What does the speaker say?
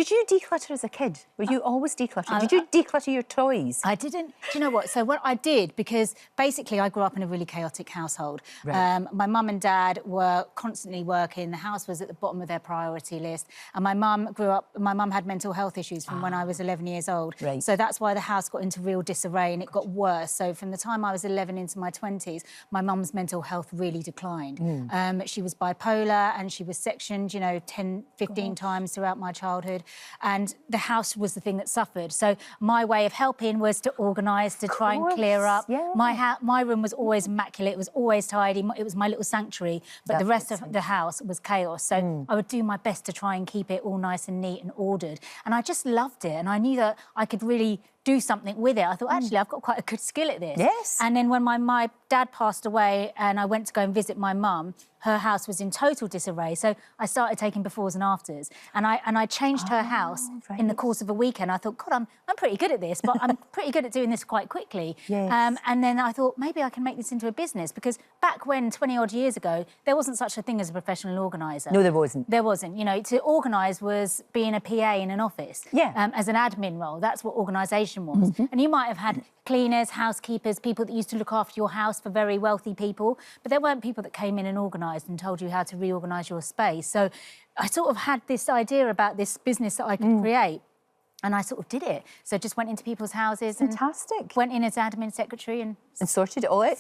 Did you declutter as a kid? Were you always decluttering? Did you declutter your toys? I didn't. Do you know what? So what I did, because basically I grew up in a really chaotic household. Right. My mum and dad were constantly working. The house was at the bottom of their priority list. And my mum grew up, my mum had mental health issues from when I was 11 years old. Right. So that's why the house got into real disarray and it got worse. So from the time I was 11 into my 20s, my mum's mental health really declined. She was bipolar and she was sectioned, you know, 10, 15 times throughout my childhood. And the house was the thing that suffered. So my way of helping was to organise, to try and clear up. Yeah. My room was always immaculate. It was always tidy. It was my little sanctuary. But the rest of the house was chaos. So I would do my best to try and keep it all nice and neat and ordered. And I just loved it. And I knew that I could really do something with it. I thought, actually, I've got quite a good skill at this. Yes. And then when my dad passed away and I went to go and visit my mum, her house was in total disarray. So I started taking befores and afters. And I changed her house in the course of a weekend. I thought, God, I'm pretty good at this, but I'm pretty good at doing this quite quickly. Yes. And then I thought, maybe I can make this into a business, because back when, 20-odd years ago, there wasn't such a thing as a professional organiser. No, there wasn't. There wasn't. You know, to organise was being a PA in an office. Yeah. As an admin role. That's what organisation was. And you might have had cleaners, housekeepers, people that used to look after your house for very wealthy people, but there weren't people that came in and organised and told you how to reorganise your space. So I sort of had this idea about this business that I could create, and I sort of did it. So just went into people's houses. Fantastic. And went in as admin secretary and sorted it all out.